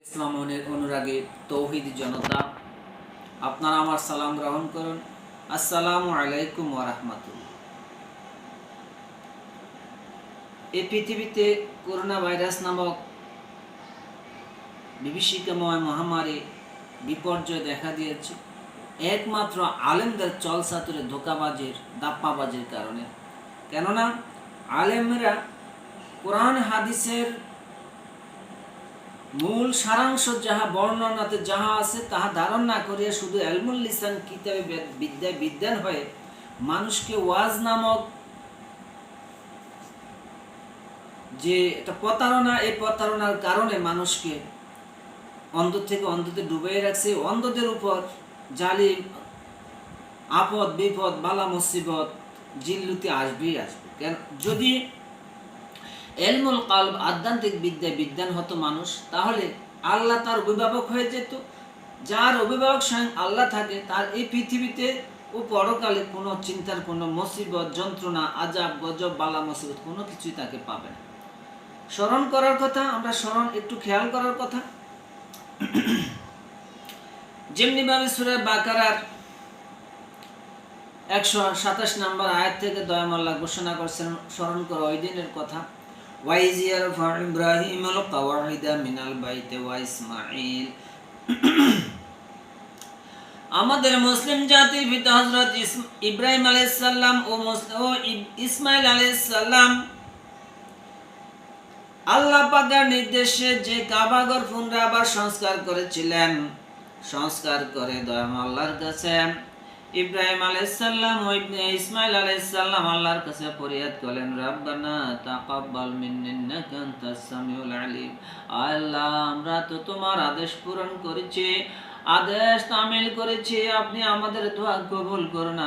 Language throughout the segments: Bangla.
ইসলামের অনুরাগী তৌহিদি জনতা, আপনারা আমার সালাম গ্রহণ করুন। আসসালামু আলাইকুম ওয়া রাহমাতুল্লাহ। এই পৃথিবীতে করোনা ভাইরাস নামক বিভীষিকাময় মহামারী বিপর্যয় দেখা দিয়েছে একমাত্র আলেমদের চলচাতুরে ধোঁকাবাজির দাপ্পাবাজির কারণে। কেননা আলেমরা কোরআন হাদিসের মূল সারাংশ যাহা বর্ণনাতে যাহা আছে তাহা ধারণ না করিয়া শুধু এলমুল লিসান কিতাবে বিদ্যায় বিদ্যান হয়ে মানুষকে ওয়াজ নামক যে একটা প্রতারণা, এই প্রতারণার কারণে মানুষকে অন্ধ থেকে অন্ধতে ডুবিয়ে রাখছে। অন্ধদের উপর জালিম আপদ বিপদ বালা মুসিবত জিল্লুতি আসবেই আসবে। কেন যদি এলমুল কালব আধ্যাত্মিক বিদ্যায় বিদ্যান হতো মানুষ, তাহলে আল্লাহ তার অভিভাবক হয়ে যেত। যার অভিভাবক স্বয়ং আল্লাহ থাকে, তার এই পৃথিবীতে ও পরকালে কোনো চিন্তার কোনো মুসিবত যন্ত্রণা আজাব গজব বালা মুসিবত কোনো কিছুই তাকে পাবে না। স্মরণ করার কথা, আমরা স্মরণ একটু খেয়াল করার কথা। যেমনিভাবে সূরা বাকারার 127 নম্বর আয়াত থেকে দয়াম আল্লাহ ঘোষণা করছেন, স্মরণ করো ওই দিনের কথা। ওয়াইজ ইয়ারফা ইব্রাহিমুল কাওয়াইদা মিনাল বাইতি ওয়া ইসমাঈল। আমাদের মুসলিম জাতির পিতা হযরত ইব্রাহিম আলাইহিস সালাম ও ইসমাঈল আলাইহিস সালাম আল্লাহ পাকের নির্দেশে যে কাবাঘর পুনরাবার সংস্কার করেছিলেন, সংস্কার করে দয়াম আল্লাহর কাছে ইব্রাহিম আলাইহিস সালাম ও ইসমাঈল আলাইহিস সালাম আল্লাহর কাছে ফরিয়াদ করলেন, রব্বানা তাকাব্বাল মিন্না ইন্নাকা আনতাস সামিউল আলিম। আল্লাহ, আমরা তো তোমার আদেশ পূরণ করেছি, আদেশ তামিল করেছি, আপনি আমাদের দোয়া কবুল করুন।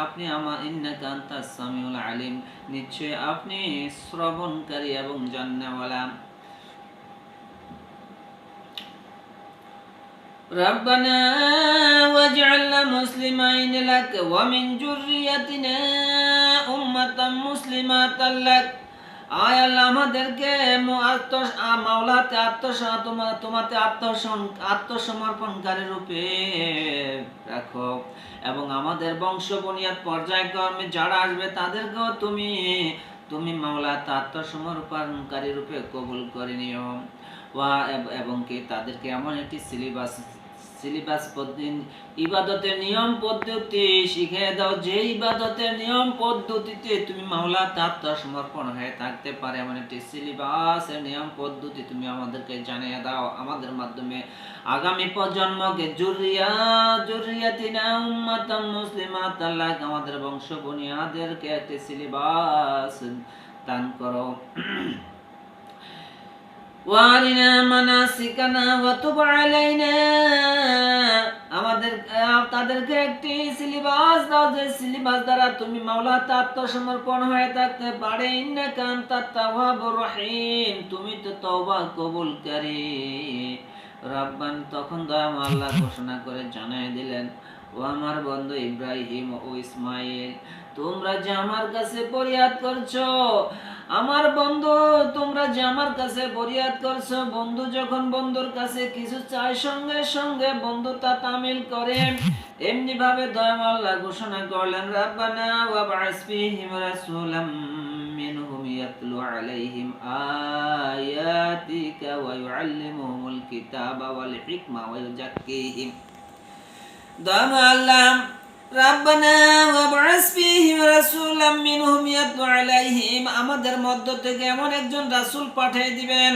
আপনি আমার ইন্নাকা আনতাস সামিউল আলিম, নিশ্চয় আপনি শ্রবণকারী এবং জান্নাওয়ালা। ربنا واجعلنا مسلمين لك ومن ذريتنا أمة مسلمة لك। আয় আল্লাহ, আমাদেরকে মাওলাতে তোমাতে আত্মসমর্পণকারী রূপে রাখো এবং আমাদের বংশ বুনিয়াদ পর্যায়ক্রমে যারা আসবে তাদেরকেও তুমি মাওলাতে আত্মসমর্পণকারী রূপে কবুল করে নিও। এবং কি তাদেরকে এমন একটি সিলেবাস ইবাদতের নিয়ম পদ্ধতি শিখিয়ে দাও, যে ইবাদতের নিয়ম পদ্ধতিতে তুমি মাওলাতে আত্মসমর্পণ হয়ে থাকতে পারে এমন একটি সিলেবাসের নিয়ম পদ্ধতি তুমি আমাদেরকে জানিয়ে দাও। আমাদের মাধ্যমে আগামী প্রজন্মকে জুররিয়াতিনা উম্মাতান মুসলিমাতান লাক, আমাদের বংশ বুনিয়াদেরকে একটি সিলেবাস দান করো। ওয়ারিনা মানাসিকানা ওয়া তুব আলাইনা, তাদেরকে একটি সিলেবাস দাও, যে সিলেবাস দ্বারা তুমি মাওলাতে আত্মসমর্পণ হয়ে থাকতে পারে। ইন্নাকা আনতাত তাওয়াবুর রহিম, তুমি তো তওবা কবুলকারী। রব্বান, তখন দয়াম আল্লাহ ঘোষণা করে জানিয়ে দিলেন, ও আমার বন্ধু ইব্রাহিম ও ইসমাইল, তোমরা যে আমার কাছে ফরিয়াদ করছো, আমার বন্ধু তোমরা যে আমার কাছে ফরিয়াদ করছো, বন্ধু যখন বন্ধুর কাছে কিছু চায় সঙ্গে সঙ্গে বন্ধু তা তামিল করে। এমনি ভাবে দয়াম আল্লাহ ঘোষণা করলেন, রাব্বানা ওয়াবআস ফীহিম রাসূলাম মিনহুম ইয়াতলু আলাইহিম আয়াতিকা ওয়া ইউআল্লিমুহুমুল কিতাবা ওয়াল হিকমা ওয়া ইউযাক্কিহিম। দয়াম আল্লাহ, রাব্বানা ওয়াবআস ফীহিম রাসূলাম মিনহুম ইয়াতলু আলাইহিম, আমাদের মধ্য থেকে এমন একজন রাসূল পাঠিয়ে দিবেন,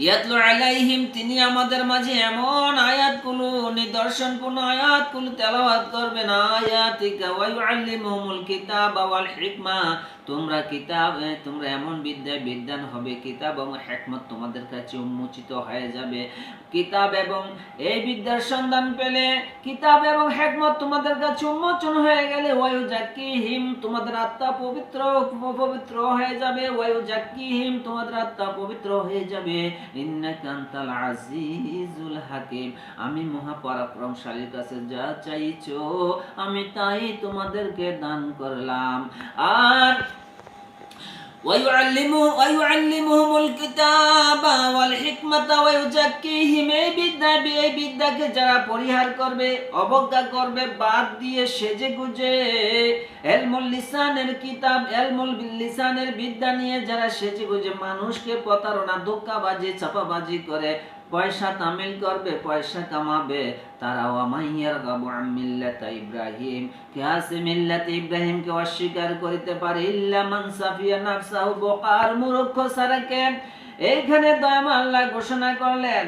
ইয়াতলু আলাইহিম, তিনি আমাদের মাঝে এমন আয়াতগুলো নিদর্শনপূর্ণ আয়াতগুলো তেলাওয়াত করবেন। আয়াতিকা ওয়া ইউআল্লিমুহুমুল কিতাবা ওয়াল হিকমা, তোমরা এমন বিদ্যায় বিদ্যান হবে, কিতাব এবং হিকমত তোমাদের কাছে উন্মোচিত হয়ে যাবে। কিতাব এবং এই বিদ্যার সন্ধান পেলে, কিতাব এবং হিকমত তোমাদের কাছে উন্মোচন হয়ে গেলে, ওয়া ইউযাক্কিহিম, তোমাদের আত্মা পবিত্র হয়ে যাবে। ওয়া ইউযাক্কিহিম, তোমাদের আত্মা পবিত্র হয়ে যাবে। ইন্নাকা আনতাল আজিজুল হাকিম, আমি মহাপরাক্রমশালীর কাছে যা চাইছো আমি তাই তোমাদেরকে দান করলাম। আর ويعلمهم الكتاب والحكمة ويزكيهم এই বিদ্যাকে যারা পরিহার করবে, অবজ্ঞা করবে, বাদ দিয়ে সেজে গুজে ইলমুল লিসানের কিতাব, ইলমুল লিসানের বিদ্যা নিয়ে যারা সেজে গুজে মানুষকে প্রতারণা, ধোঁকাবাজি, চাপাবাজি করে পয়সা তামিল করবে, পয়সা কামাবে, তারা ওয়ামাইয়ার গাবু মিল্লাত ইব্রাহিম, কে আছে মিল্লাত ইব্রাহিমকে অস্বীকার করিতে পারে, ইল্লা মান সাফিয়া নাফসাহু, বোকার মূর্খ সারাকে। এইখানে দয়াময় আল্লাহ ঘোষণা করলেন,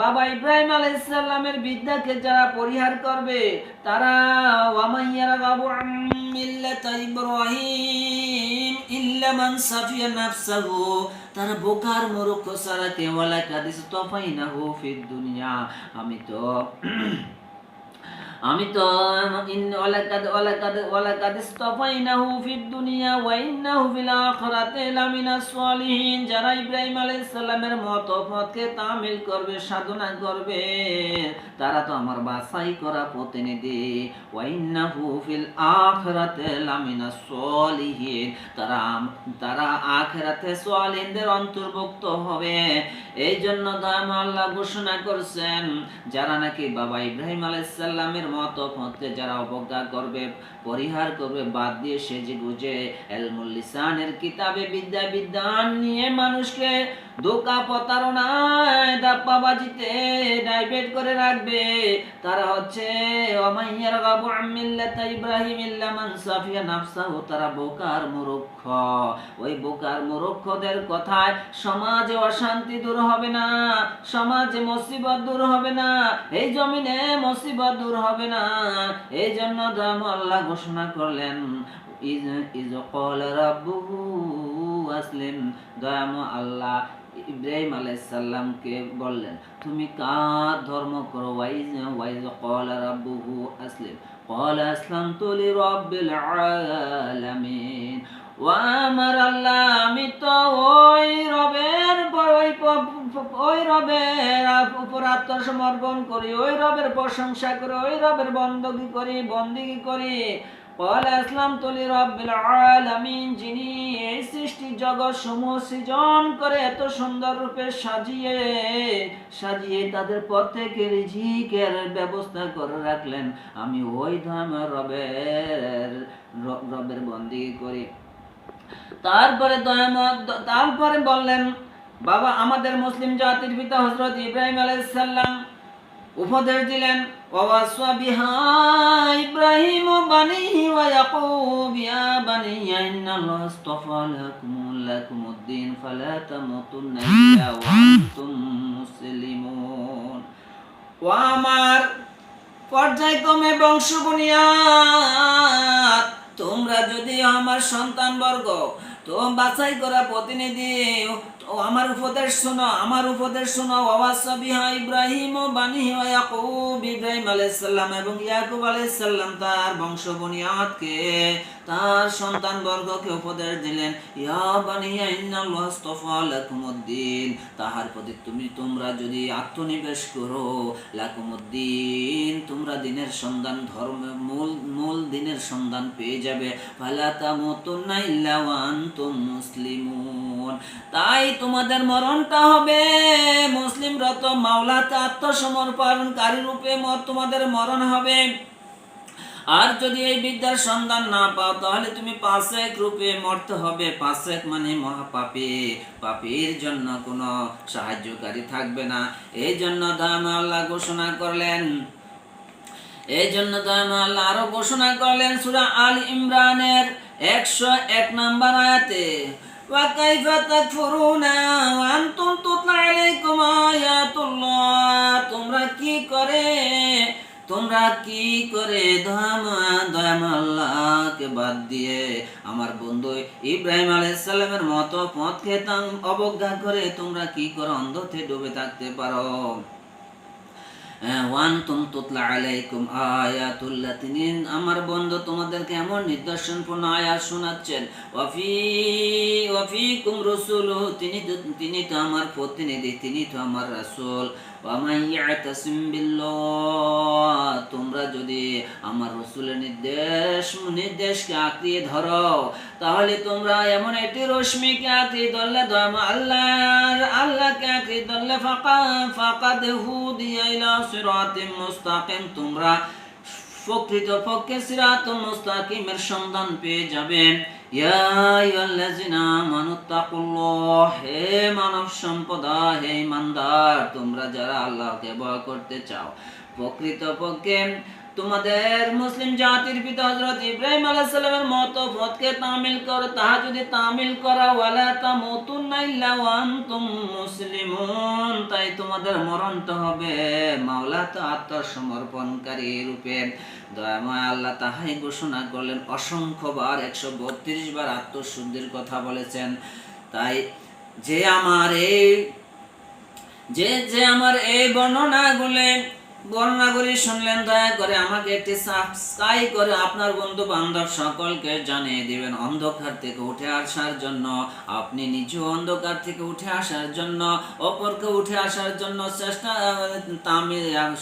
বাবা ইব্রাহিম আলাইহিস সালামের বিদ্যাকে যারা পরিহার করবে, তারা ওয়ামাইয়ার গাবু মিল্লাত ইব্রাহিম ইল্লা মান সাফিয়া নাফসাহু, তারা বোকার মূর্খ সারাকে। ওয়ালাকাদ ইসতাফাইনাহু ফিদ দুনিয়া, আমি তো ওয়ালাকাদ ইসতাফাইনাহু ফিদ দুনিয়া ওয়া ইন্নাহু ফিল আখিরাতি লামিনাস সলিহিন। যারা ইব্রাহিম আলাইহিস সালামের মতকে তামিল করবে, সাধনা করবে, তারা তো আমার বাছাই করা প্রতিনিধি। ওয়া ইন্নাহু ফিল আখিরাতি লামিনাস সলিহিন, তারা আখিরাতে সলিহদের অন্তর্ভুক্ত হবে। এই জন্য দয়াময় আল্লাহ ঘোষণা করছেন, যারা নাকি বাবা ইব্রাহিম আলাইহিস সালামের মতকে যারা অবজ্ঞা করবে, পরিহার করবে, বাদ দিয়ে সেজে গুজে ইলমুল লিসানের কিতাবে বিদ্যান নিয়ে মানুষকে ধোঁকা, প্রতারণায়, দাপ্পাবাজিতে ডাইভার্ট করে রাখবে, তারা হচ্ছে ওয়ামাইয়ার গাবু মিল্লাত ইব্রাহিম ইল্লা মান সাফিয়া নাফসাহু, তারা বোকার মূর্খ। ওই বোকার মূর্খদের কথায় সমাজে অশান্তি দূর হবে না, সমাজে মুসিবত দূর হবে না, এই জমিনে মুসিবত দূর হবে না। এই জন্য দয়াময় আল্লাহ ঘোষণা করলেন, ইজ ক্বালা রাব্বুহু আসলিম, দয়াময় আল্লাহ ইব্রাহিম আলাইহিস সালামকে বললেন, তুমি কার ধর্ম করো? ওয়াইজ ক্বালা রাব্বুহু আসলিম ক্বালা আসলামতু লিরাব্বিল আলামিন। ও আমার আল্লাহ, আমি তো ওই রবের উপর আত্মসমর্পণ করি, ওই রবের প্রশংসা করি, ওই রবের বন্দেগী করি। ক্বালা আসলামতু লিরাব্বিল আলামিন, যিনি এই সৃষ্টি জগৎ সমূহ সৃজন করে এত সুন্দর রূপে সাজিয়ে তাদের প্রত্যেকের রিজিকের ব্যবস্থা করে রাখলেন, আমি ওই ধর্মের রবের বন্দেগী করি। তারপরে বললেন, বাবা আমাদের মুসলিম জাতির পিতা হযরত ইব্রাহিম আলাইহিস সালাম উপদেশ দিলেন, ওয়াসা বিহা ইব্রাহিম বানিহি ওয়া ইয়াকুব ইয়া বানিয়া ইন্নাল্লাহা আস্তাফা লাকুমুদ্দিন ফালা তামুতুন্না ইল্লা ওয়া আনতুম মুসলিমুন। ও আমার পর্যায়ক্রমে বংশ বুনিয়াদ, তোমরা যদি আমার সন্তানবর্গ, তো বাছাই করা প্রতিনিধি, আমার উপদেশ শোনো। ওয়াসা বিহা ইব্রাহিম বানিহি ওয়া ইয়াকুব, ইব্রাহিম আলাইহিস সালাম এবং ইয়াকুব আলাইহিস সালাম তার বংশ বুনিয়াদকে, তার সন্তানবর্গকে উপদেশ দিলেন, ইয়া বানিয়া ইন্নাল্লাহা আস্তাফা লাকুমুদ্দিন, তাহার প্রতি তোমরা যদি আত্মনিবেশ করো, লাকুমুদ্দিন, তোমরা দিনের সন্ধান, মূল দিনের সন্ধান পেয়ে যাবে। ফালা তামুতুন্না ইল্লা ওয়া আনতুম মুসলিমুন, তাই তোমাদের মরণটা হবে মুসলিম রত মাওলাতে আত্মসমর্পণকারী রূপে তোমাদের মরণ হবে। আর যদি এই বিদ্যার সন্ধান না পাও, তাহলে তুমি ফাসিক রূপে মরতে হবে। ফাসিক মানে মহাপাপী, পাপীর জন্য কোনো সাহায্যকারী থাকবে না। এই জন্য দয়াময় আল্লাহ ঘোষণা করলেন, আরো ঘোষণা করলেন সূরা আল ইমরানের 101 নম্বর আয়াতে, ওয়া কাইফা তাকফুরুনা ওয়া আনতুম তুতলা আলাইকুম আয়াতুল্লাহ, তোমরা কি করে দয়াময় আল্লাহকে বাদ দিয়ে আমার বন্ধু ইব্রাহিম আলাইহিস সালামের মতো পথকে অবজ্ঞা করে তোমরা কি করে অন্ধতে ডুবে থাকতে পারো? ওয়ান্তুম তুতলা আলাইকুম আয়াতুল্লাহি, আমার বন্ধু তোমাদেরকে এমন নিদর্শনপূর্ণ আয়াত শোনাচ্ছেন। ওয়াফিকুম রাসূলুহু, তিনি তো আমার প্রতিনিধি, তিনি তো আমার রাসূল। ওয়া মান ইয়াতাসিম বিল্লাহ, তোমরা যদি আমার রাসূলের নির্দেশকে আঁকড়িয়ে ধরো, তাহলে তোমরা এমন একটি রশ্মিকে আঁকড়িয়ে ধরলে, আল্লাহকে আঁকড়িয়ে ধরলে, ফাকাদ হুদিয়া ইলা সিরাতিম মুস্তাকিম, তোমরা প্রকৃতপক্ষে সিরাতুল মুস্তাকিমের সন্ধান পেয়ে যাবেন। ইয়া আইয়ুহাল্লাযিনা আমানুত্তাকুল্লাহ, হে মানব সম্প্রদা, হে ইমানদার, তোমরা যারা আল্লাহকে ভয় করতে চাও, প্রকৃতপক্ষে তোমাদের মুসলিম জাতির পিতা হযরত ইব্রাহিম আলাইহিস সালামের মতো পথকে তামিল করো, তাহাজ্জুদে তামিল করা, ওয়ালা তামুতুন্না ইল্লা ওয়া আনতুম মুসলিমুন, তাই তোমাদের মরণটা হবে মাওলাতে আত্মসমর্পণকারী রূপে। দয়াময় আল্লাহ তাহাই ঘোষণা করলেন, অসংখ্যবার 132 বার আত্মশুদ্ধির কথা বলেছেন। তাই যে আমার এই বর্ণনাগুলি শুনলেন, দয়া করে আমাকে একটি সাবস্ক্রাইব করে আপনার বন্ধু বান্ধব সকলকে জানিয়ে দিবেন। অন্ধকার থেকে উঠে আসার জন্য, আপনি নিজেও অন্ধকার থেকে উঠে আসার জন্য, অপরকে উঠে আসার জন্য চেষ্টা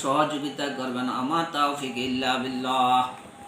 সহযোগিতা করবেন। আমার তাওফিক ইল্লা বিল্লাহ।